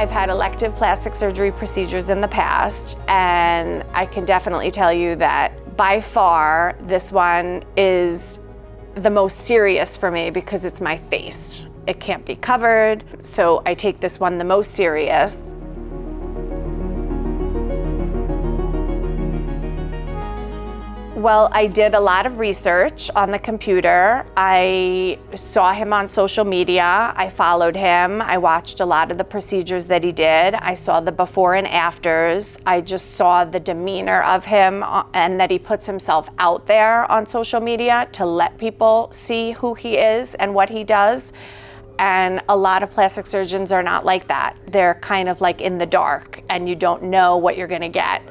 I've had elective plastic surgery procedures in the past, and I can definitely tell you that by far this one is the most serious for me because it's my face. It can't be covered, so I take this one the most serious. Well, I did a lot of research on the computer. I saw him on social media. I followed him. I watched a lot of the procedures that he did. I saw the before and afters. I just saw the demeanor of him and that he puts himself out there on social media to let people see who he is and what he does. And a lot of plastic surgeons are not like that. They're kind of like in the dark and you don't know what you're gonna get.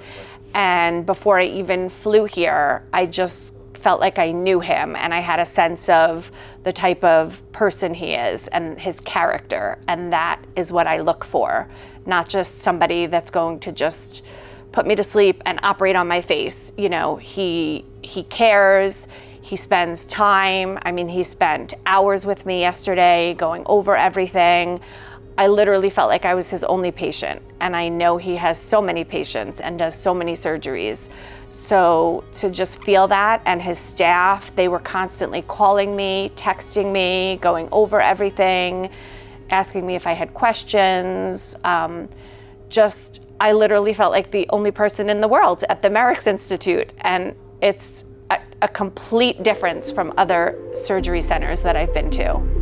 And before I even flew here, I just felt like I knew him and I had a sense of the type of person he is and his character. And that is what I look for, not just somebody that's going to just put me to sleep and operate on my face. You know, he cares, he spends time. I mean, he spent hours with me yesterday going over everything. I literally felt like I was his only patient, and I know he has so many patients and does so many surgeries. So to just feel that, and his staff, they were constantly calling me, texting me, going over everything, asking me if I had questions. I literally felt like the only person in the world at the Maercks Institute, and it's a complete difference from other surgery centers that I've been to.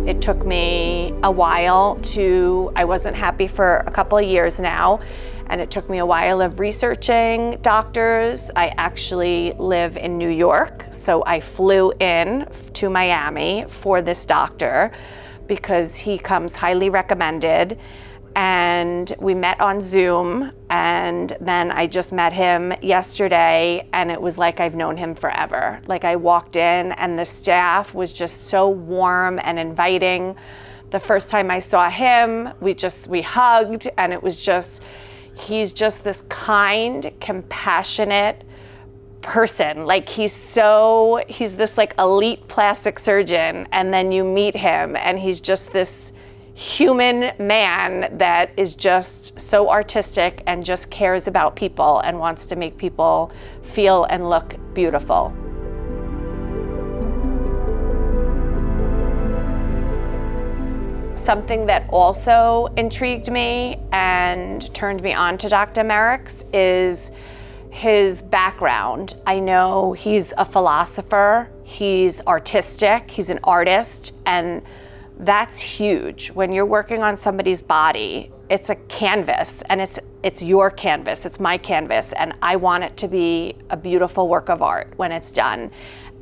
It took me a while I wasn't happy for a couple of years now, and it took me a while of researching doctors. I actually live in New York, so I flew in to Miami for this doctor because he comes highly recommended. And we met on Zoom, and then I just met him yesterday, and it was like I've known him forever. Like I walked in and the staff was just so warm and inviting. The first time I saw him, we hugged, and it was just, he's just this kind, compassionate person. Like he's this like elite plastic surgeon, and then you meet him and he's just this human man that is just so artistic and just cares about people and wants to make people feel and look beautiful. Something that also intrigued me and turned me on to Dr. Maercks is his background. I know he's a philosopher, he's artistic, he's an artist, and that's huge. When you're working on somebody's body, it's a canvas, and it's your canvas, it's my canvas, and I want it to be a beautiful work of art when it's done.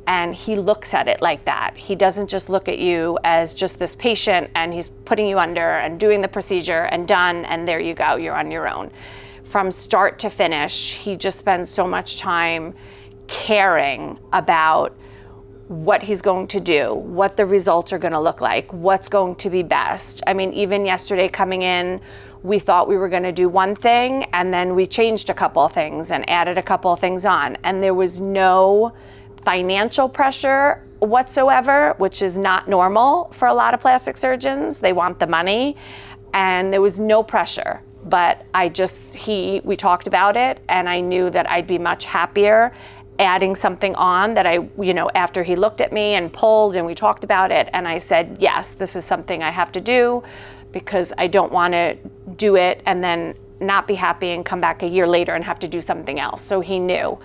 And he looks at it like that. He doesn't just look at you as just this patient and he's putting you under and doing the procedure and done, and there you go, you're on your own. From start to finish, he just spends so much time caring about what he's going to do, what the results are going to look like, what's going to be best. I mean, even yesterday coming in, we thought we were going to do one thing, and then we changed a couple of things and added a couple of things on. And there was no financial pressure whatsoever, which is not normal for a lot of plastic surgeons. They want the money, and there was no pressure. But we talked about it, and I knew that I'd be much happier adding something on that after he looked at me and pulled and we talked about it, and I said, yes, this is something I have to do because I don't want to do it and then not be happy and come back a year later and have to do something else. So he knew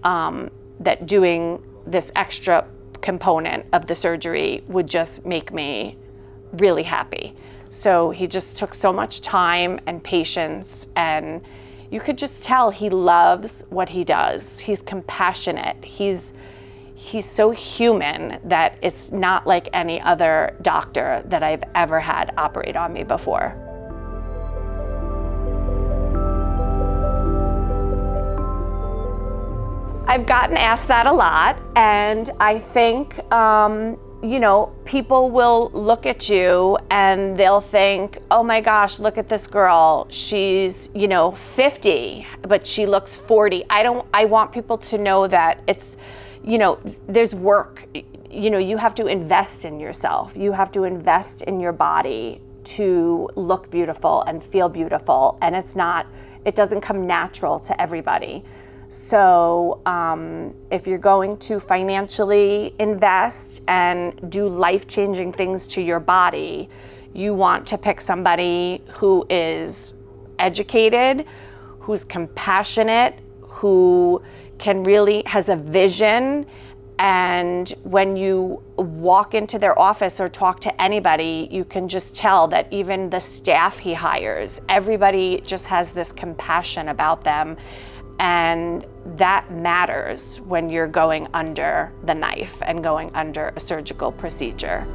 that doing this extra component of the surgery would just make me really happy. So he just took so much time and patience, and you could just tell he loves what he does. He's compassionate. He's so human that it's not like any other doctor that I've ever had operate on me before. I've gotten asked that a lot, and I think people will look at you and they'll think, oh my gosh, look at this girl. She's, 50, but she looks 40. I want people to know that it's, there's work. you have to invest in yourself. You have to invest in your body to look beautiful and feel beautiful. And it doesn't come natural to everybody. So if you're going to financially invest and do life-changing things to your body, you want to pick somebody who is educated, who's compassionate, who has a vision. And when you walk into their office or talk to anybody, you can just tell that even the staff he hires, everybody just has this compassion about them. And that matters when you're going under the knife and going under a surgical procedure.